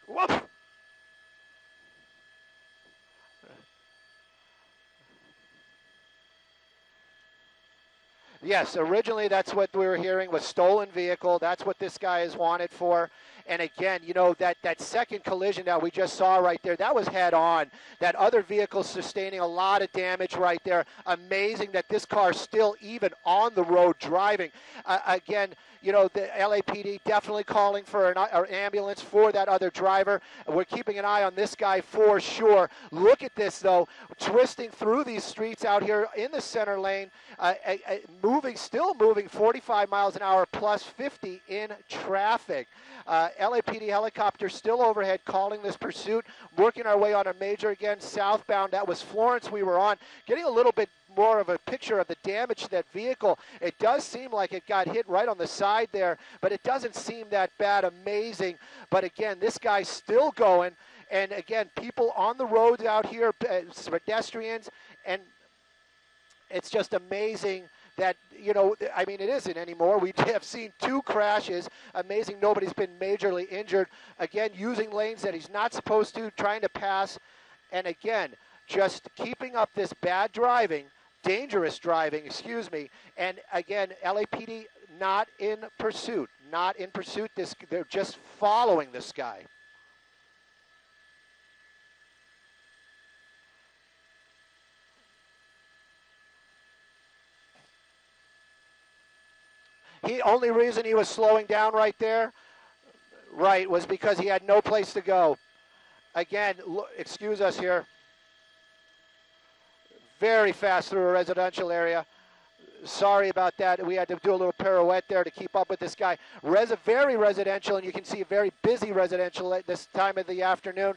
Whoop! Yes, originally that's what we were hearing was stolen vehicle. That's what this guy is wanted for. And again, you know, that second collision that we just saw right there, that was head on. That other vehicle sustaining a lot of damage right there. Amazing that this car's still even on the road driving. Again, you know, the LAPD definitely calling for an ambulance for that other driver. We're keeping an eye on this guy for sure. Look at this, though, twisting through these streets out here in the center lane, still moving 45 miles an hour plus 50 in traffic. LAPD helicopter still overhead calling this pursuit, working our way on a major again, southbound. That was Florence we were on, getting a little bit more of a picture of the damage to that vehicle. It does seem like it got hit right on the side there, but it doesn't seem that bad. Amazing. But again, this guy's still going. And again, people on the roads out here, pedestrians, and it's just amazing that, you know, I mean, it isn't anymore. We have seen 2 crashes. Amazing nobody's been majorly injured. Again, using lanes that he's not supposed to, trying to pass. And again, just keeping up this bad driving, dangerous driving, excuse me. And again, LAPD not in pursuit. Not in pursuit. They're just following this guy. Only reason he was slowing down right there, right, was because he had no place to go. Again, excuse us here. Very fast through a residential area. Sorry about that. We had to do a little pirouette there to keep up with this guy. Very residential, and you can see very busy residential at this time of the afternoon.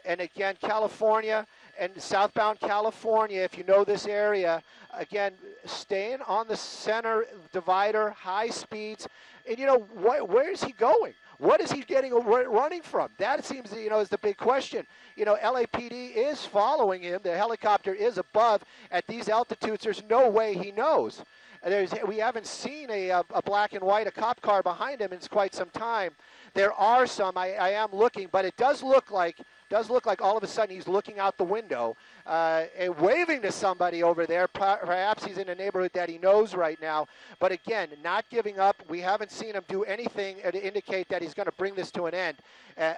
And again, California and southbound California, if you know this area, again, staying on the center divider, high speeds. And, you know, where is he going? What is he running from? That seems, you know, is the big question. You know, LAPD is following him. The helicopter is above. At these altitudes, there's no way he knows. We haven't seen a black and white, a cop car behind him in quite some time. There are some. I am looking, but it does look like all of a sudden he's looking out the window and waving to somebody over there. Perhaps he's in a neighborhood that he knows right now. But again, not giving up. We haven't seen him do anything to indicate that he's going to bring this to an end.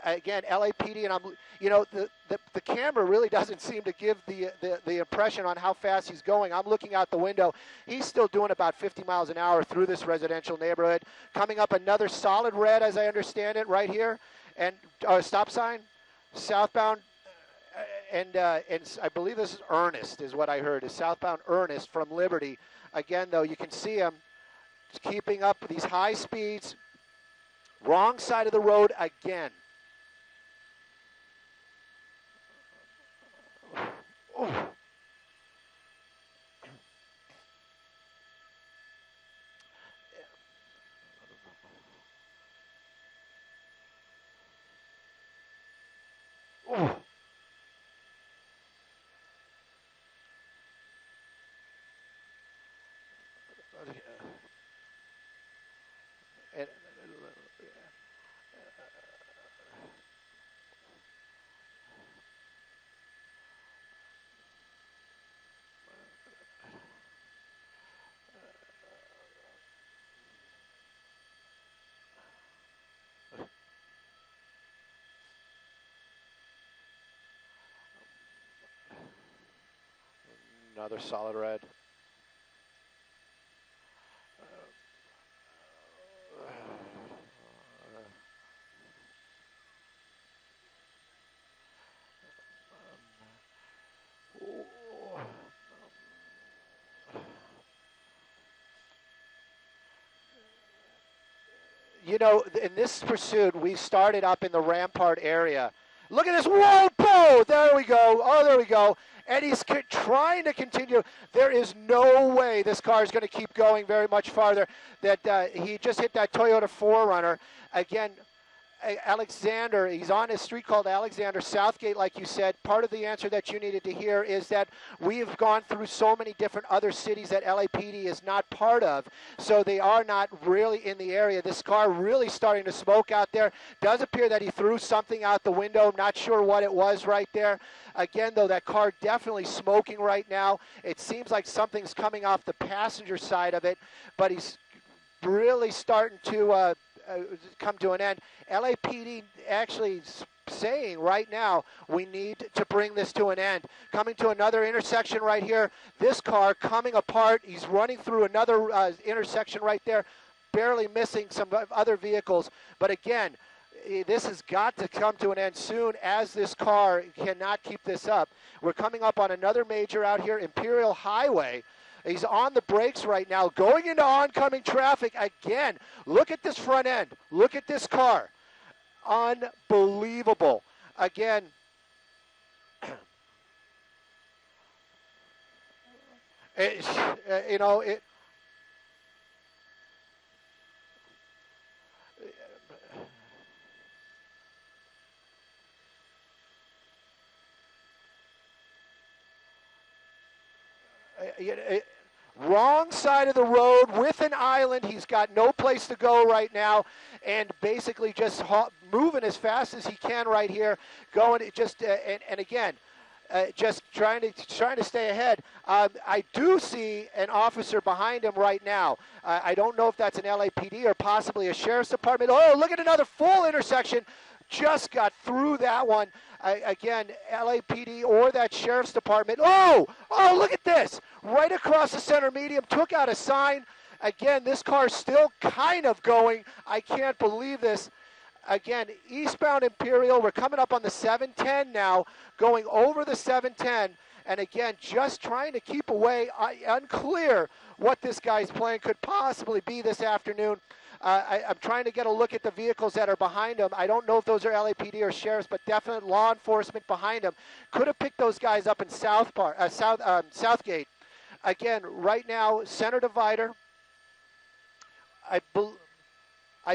Again, LAPD, and you know, the camera really doesn't seem to give the impression on how fast he's going. I'm looking out the window. He's still doing about 50 miles an hour through this residential neighborhood. Coming up another solid red, as I understand it, right here, and stop sign. Southbound, and I believe this is Ernest, is what I heard, is southbound Ernest from Liberty. Again, though, you can see him keeping up these high speeds. Wrong side of the road again. Ooh. Ooh. And, another solid red. You know, in this pursuit, we started up in the Rampart area. Look at this. Whoa, boom! There we go. Oh, there we go. And he's trying to continue. There is no way this car is going to keep going very much farther. That he just hit that Toyota 4Runner. Again, Alexander, he's on a street called Alexander Southgate, like you said. Part of the answer that you needed to hear is that we've gone through so many different other cities that LAPD is not part of, so they are not really in the area. This car really starting to smoke out there. Does appear that he threw something out the window. Not sure what it was right there. Again, though, that car definitely smoking right now. It seems like something's coming off the passenger side of it, but he's really starting to come to an end. LAPD actually saying right now we need to bring this to an end. Coming to another intersection right here. This car coming apart. He's running through another intersection right there, barely missing some other vehicles. But again, this has got to come to an end soon, as this car cannot keep this up. We're coming up on another major out here, Imperial Highway. He's on the brakes right now, going into oncoming traffic again. Look at this front end. Look at this car. Unbelievable. Again, you know, wrong side of the road with an island. He's got no place to go right now, and basically just moving as fast as he can right here, going just and again, just trying to stay ahead. I do see an officer behind him right now. I don't know if that's an LAPD or possibly a sheriff's department. Oh, look at another full intersection. Just got through that one. Again, LAPD or that sheriff's department. Oh, look at this. Right across the center median, took out a sign. Again, this car's still kind of going. I can't believe this. Again, eastbound Imperial. We're coming up on the 710 now, going over the 710. And again, just trying to keep away. Unclear what this guy's plan could possibly be this afternoon. I'm trying to get a look at the vehicles that are behind him. I don't know if those are LAPD or sheriffs, but definite law enforcement behind him. Could have picked those guys up in Southgate. Again, right now, center divider. I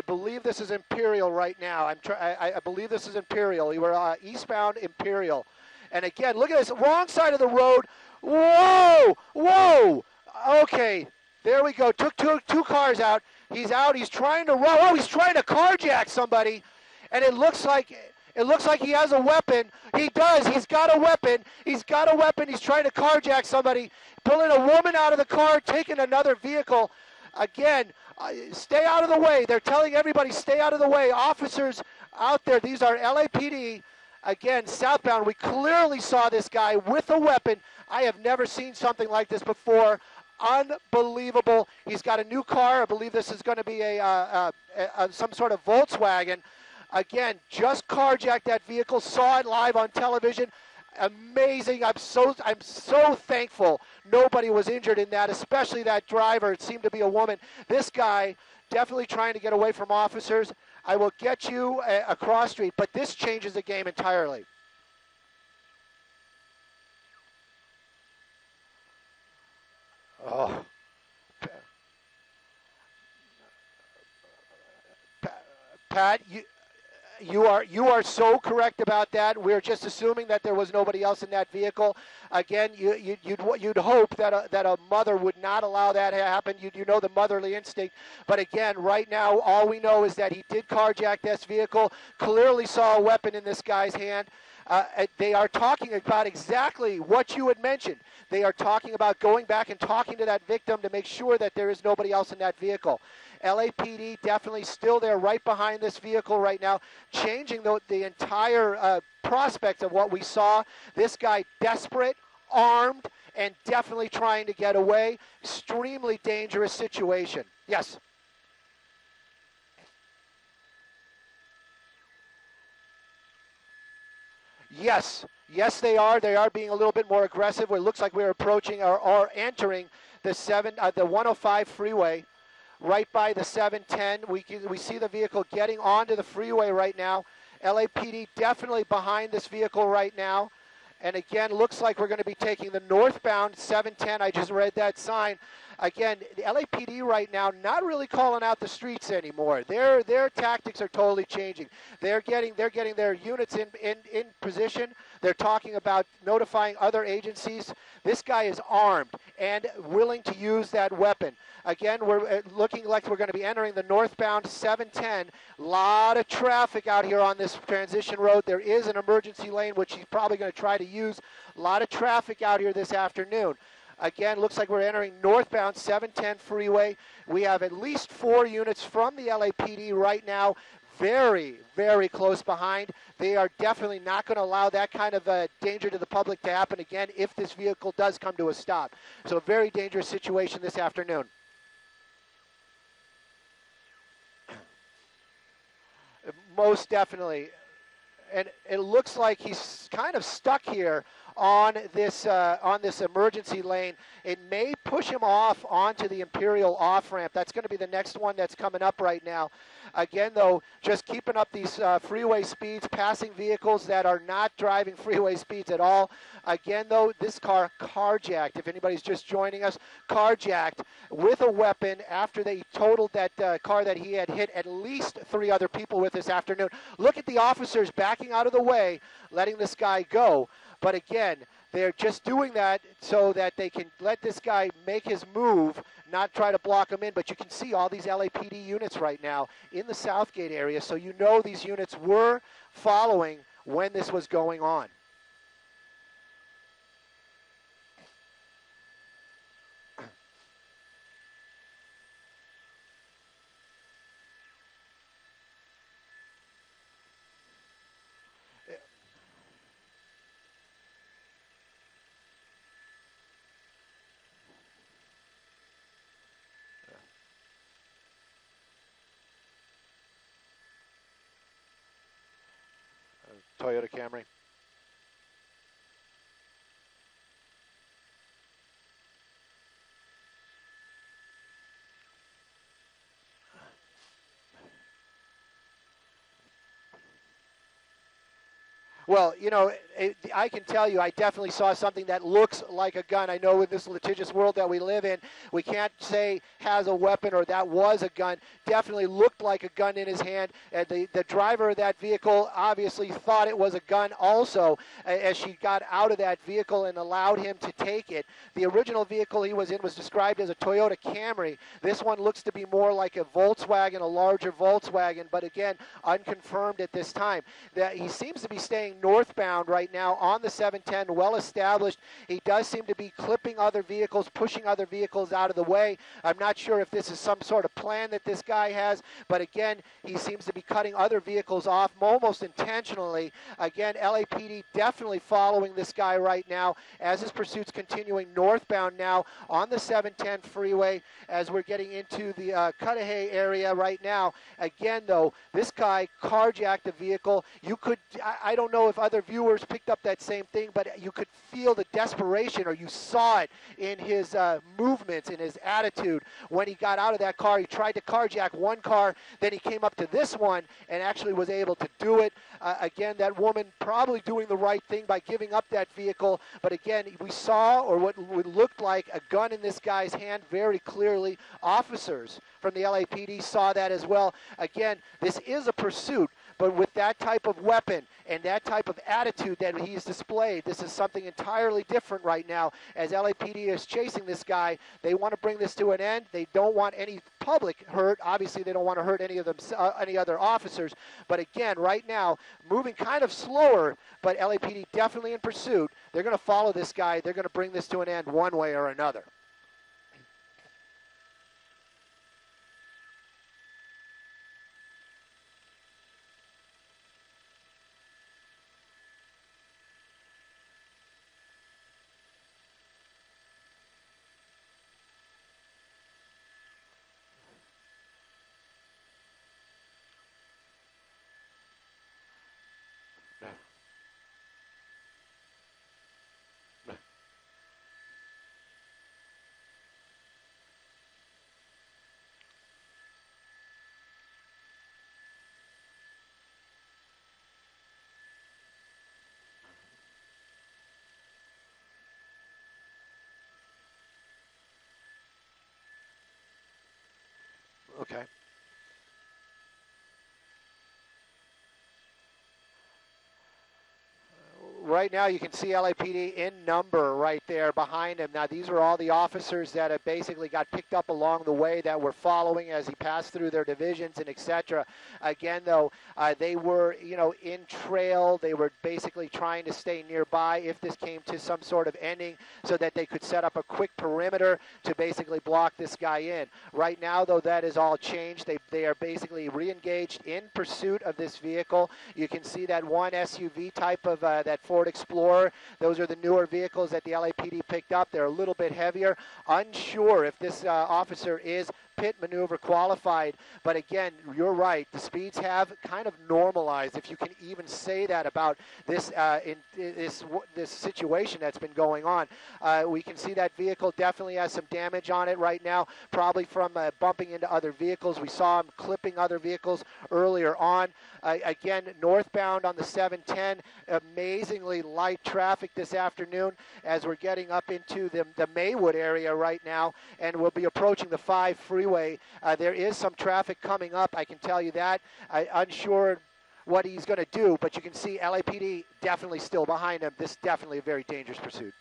believe this is Imperial right now. I believe this is Imperial. We were eastbound Imperial. And again, look at this, wrong side of the road. Whoa. Okay, there we go. Took two cars out. He's out. He's trying to run. Oh, he's trying to carjack somebody, and it looks like he has a weapon. He does. He's got a weapon. He's got a weapon. He's trying to carjack somebody, pulling a woman out of the car, taking another vehicle. Again, stay out of the way. They're telling everybody, stay out of the way. Officers out there. These are LAPD. Again, southbound. We clearly saw this guy with a weapon. I have never seen something like this before. Unbelievable. He's got a new car. I believe this is going to be some sort of Volkswagen. Again, just carjacked that vehicle. Saw it live on television. Amazing. I'm so thankful nobody was injured in that, especially that driver. It seemed to be a woman. This guy definitely trying to get away from officers. I will get you across street, but this changes the game entirely. Oh, Pat, you are so correct about that. We're just assuming that there was nobody else in that vehicle. Again, you'd hope that a mother would not allow that to happen. You know the motherly instinct. But again, right now, all we know is that he did carjack this vehicle. Clearly saw a weapon in this guy's hand. They are talking about exactly what you had mentioned. They are talking about going back and talking to that victim to make sure that there is nobody else in that vehicle. LAPD definitely still there right behind this vehicle right now, changing the entire prospect of what we saw. This guy desperate, armed, and definitely trying to get away. Extremely dangerous situation. Yes. Yes, they are. They are being a little bit more aggressive. It looks like we're approaching or entering the 105 freeway, right by the 710. We see the vehicle getting onto the freeway right now. LAPD definitely behind this vehicle right now. And again, looks like we're going to be taking the northbound 710. I just read that sign. again, the LAPD right now not really calling out the streets anymore. Their tactics are totally changing. They're getting their units in position. They're talking about notifying other agencies. This guy is armed and willing to use that weapon. Again, we're looking like we're going to be entering the northbound 710. A lot of traffic out here on this transition road. There is an emergency lane, which he's probably going to try to use. A lot of traffic out here this afternoon. Again, looks like we're entering northbound 710 freeway. We have at least 4 units from the LAPD right now, very, very close behind. They are definitely not going to allow that kind of danger to the public to happen again if this vehicle does come to a stop. So a very dangerous situation this afternoon. Most definitely. And it looks like he's kind of stuck here on this emergency lane. It may push him off onto the Imperial off-ramp. That's going to be the next one that's coming up right now. Again, though, just keeping up these freeway speeds, passing vehicles that are not driving freeway speeds at all. Again, though, this car carjacked, if anybody's just joining us, carjacked with a weapon after they totaled that car that he had hit at least 3 other people with this afternoon. Look at the officers backing out of the way, letting this guy go. But again, they're just doing that so that they can let this guy make his move, not try to block him in. But you can see all these LAPD units right now in the Southgate area, so you know these units were following when this was going on. Toyota Camry. Well, you know, I can tell you I definitely saw something that looks like a gun. I know in this litigious world that we live in, we can't say has a weapon or that was a gun. Definitely looked like a gun in his hand. And the driver of that vehicle obviously thought it was a gun also as she got out of that vehicle and allowed him to take it. The original vehicle he was in was described as a Toyota Camry. This one looks to be more like a Volkswagen, a larger Volkswagen, but again, unconfirmed at this time. That he seems to be staying northbound right now on the 710, well established. He does seem to be clipping other vehicles, pushing other vehicles out of the way. I'm not sure if this is some sort of plan that this guy has, but again, he seems to be cutting other vehicles off almost intentionally. Again, LAPD definitely following this guy right now as his pursuit's continuing northbound now on the 710 freeway as we're getting into the Cudahy area right now. Again, though, this guy carjacked a vehicle. You could, I don't know if other viewers picked up that same thing, but you could feel the desperation, or you saw it in his movements, in his attitude. When he got out of that car, he tried to carjack one car, then he came up to this one and actually was able to do it. Again, that woman probably doing the right thing by giving up that vehicle, but again, we saw, or what looked like, a gun in this guy's hand very clearly. Officers from the LAPD saw that as well. Again, this is a pursuit, but with that type of weapon and that type of attitude that he's displayed, this is something entirely different right now. As LAPD is chasing this guy, they want to bring this to an end. They don't want any public hurt. Obviously, they don't want to hurt any of them, any other officers. But again, right now, moving kind of slower, but LAPD definitely in pursuit. They're going to follow this guy. They're going to bring this to an end one way or another. Okay. Right now you can see LAPD in number right there behind him. Now these were all the officers that have basically got picked up along the way that were following as he passed through their divisions and etc. Again though, they were, in trail. They were basically trying to stay nearby if this came to some sort of ending so that they could set up a quick perimeter to basically block this guy in. Right now though, that is all changed. They are basically re-engaged in pursuit of this vehicle. You can see that one SUV type of that Ford Explorer. Those are the newer vehicles that the LAPD picked up. They're a little bit heavier. Unsure if this officer is pit maneuver qualified, but again, you're right. The speeds have kind of normalized, if you can even say that about this this situation that's been going on. We can see that vehicle definitely has some damage on it right now, probably from bumping into other vehicles. We saw him clipping other vehicles earlier on. Again, northbound on the 710, amazingly light traffic this afternoon as we're getting up into the Maywood area right now, and we'll be approaching the 5 freeway. There is some traffic coming up, I can tell you that. Unsure what he's going to do, but you can see LAPD definitely still behind him. This is definitely a very dangerous pursuit.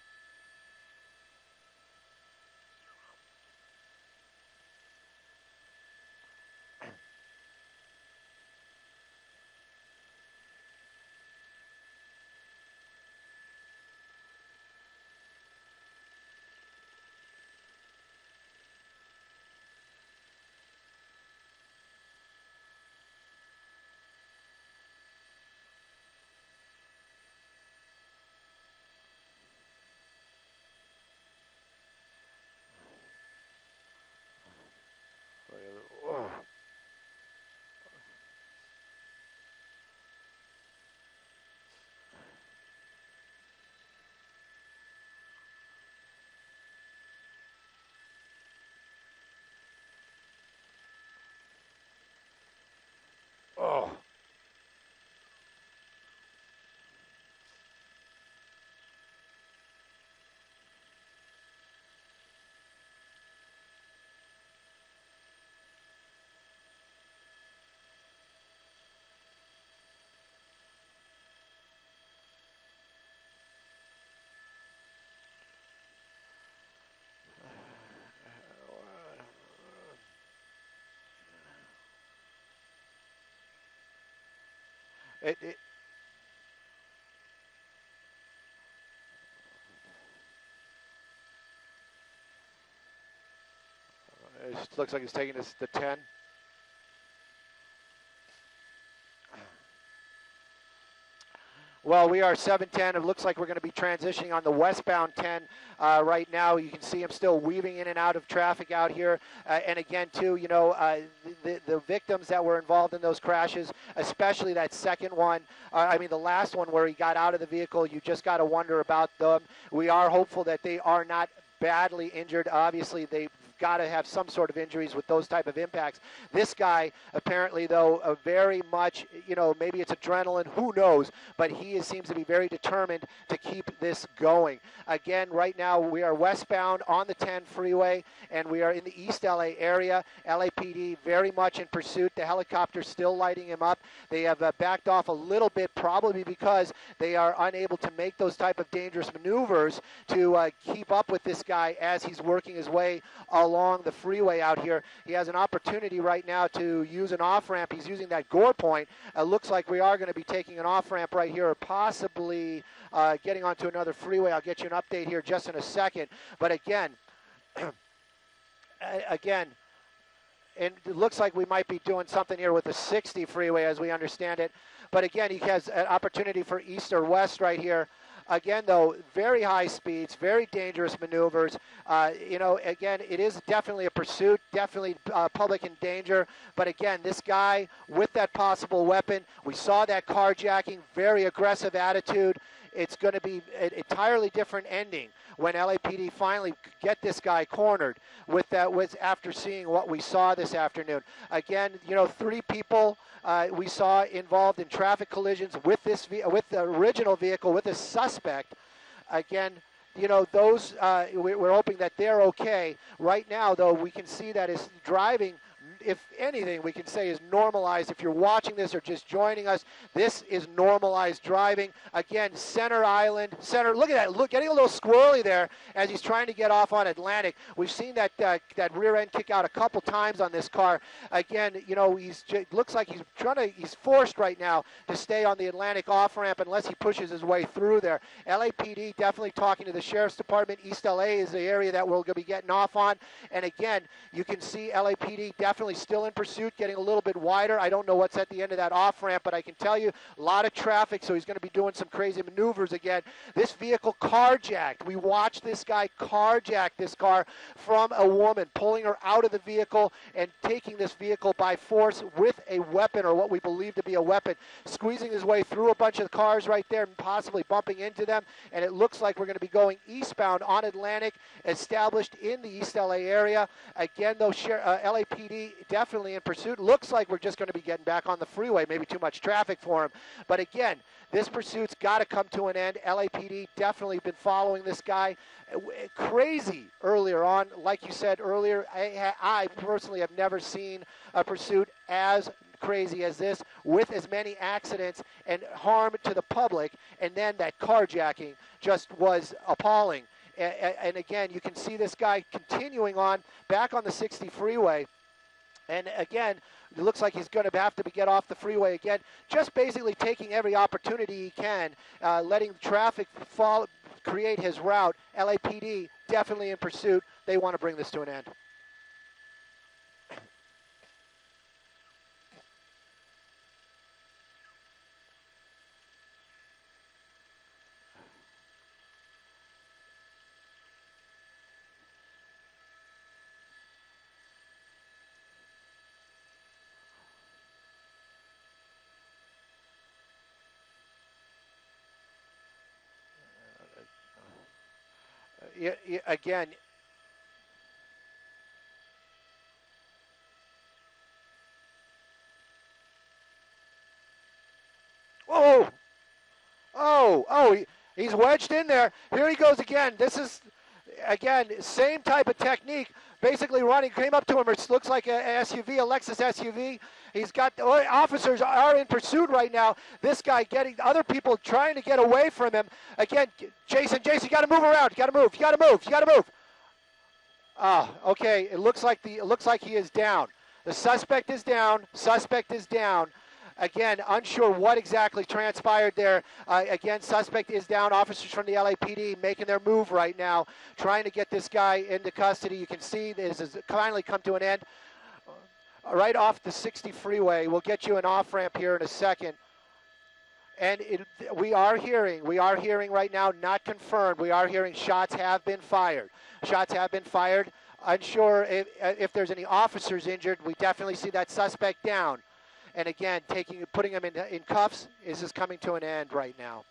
Oh. Oh. It looks like he's taking this to 10. Well, we are 710. It looks like we're going to be transitioning on the westbound 10 right now. You can see him still weaving in and out of traffic out here. And again, too, the victims that were involved in those crashes, especially that second one, the last one where he got out of the vehicle, you just got to wonder about them. We are hopeful that they are not badly injured. Obviously, they've got to have some sort of injuries with those type of impacts. This guy, apparently, though, very much, maybe it's adrenaline, who knows, but he seems to be very determined to keep this going. Again, right now, we are westbound on the 10 freeway, and we are in the East LA area. LAPD very much in pursuit. The helicopter still lighting him up. They have backed off a little bit, probably because they are unable to make those type of dangerous maneuvers to keep up with this guy as he's working his way along the freeway out here. He has an opportunity right now to use an off-ramp. He's using that gore point. Looks like we are going to be taking an off-ramp right here, or possibly getting onto another freeway. I'll get you an update here just in a second. But again, and it looks like we might be doing something here with the 60 freeway as we understand it. But again, he has an opportunity for east or west right here. Again, though, very high speeds, very dangerous maneuvers. Again, it is definitely a pursuit, definitely public in danger. But again, this guy with that possible weapon, we saw that carjacking, very aggressive attitude. It's going to be an entirely different ending when LAPD finally get this guy cornered after seeing what we saw this afternoon. Again, 3 people we saw involved in traffic collisions with the original vehicle, with a suspect. Again, those we're hoping that they're okay. Right now, though, we can see that his driving if anything we can say is normalized. If you're watching this or just joining us, this is normalized driving. Again, center island, center, look at that, look, getting a little squirrely there as he's trying to get off on Atlantic. We've seen that that rear end kick out a couple times on this car. Again, you know, looks like he's forced right now to stay on the Atlantic off ramp unless he pushes his way through there. LAPD definitely talking to the Sheriff's Department. East LA is the area that we're going to be getting off on. And again, you can see LAPD definitely still in pursuit, getting a little bit wider. I don't know what's at the end of that off ramp, but I can tell you a lot of traffic, so he's going to be doing some crazy maneuvers again. This vehicle carjacked. We watched this guy carjack this car from a woman, pulling her out of the vehicle and taking this vehicle by force with a weapon, or what we believe to be a weapon, squeezing his way through a bunch of cars right there and possibly bumping into them. And it looks like we're going to be going eastbound on Atlantic, established in the East LA area. Again, though, LAPD definitely in pursuit. Looks like we're just going to be getting back on the freeway, maybe too much traffic for him. But again, this pursuit's got to come to an end. LAPD definitely been following this guy. Crazy earlier on. Like you said earlier, I personally have never seen a pursuit as crazy as this, with as many accidents and harm to the public, and then that carjacking just was appalling. And again, you can see this guy continuing on back on the 60 freeway. And again, it looks like he's going to have to get off the freeway again, just basically taking every opportunity he can, letting traffic create his route. LAPD definitely in pursuit. They want to bring this to an end. Again, oh, he's wedged in there. Here he goes again. This is, again, same type of technique. Basically running, came up to him. It looks like a SUV, a Lexus SUV. He's got, officers are in pursuit right now. This guy getting, other people trying to get away from him. Again, Jason, you got to move around. You got to move. Okay, it looks like he is down. The suspect is down. Again, unsure what exactly transpired there. Again, suspect is down. Officers from the LAPD making their move right now, trying to get this guy into custody. You can see this has finally come to an end. Right off the 60 freeway. We'll get you an off-ramp here in a second. And we are hearing right now, not confirmed, we are hearing shots have been fired. Unsure if there's any officers injured. We definitely see that suspect down. And again, putting him in cuffs. This is coming to an end right now.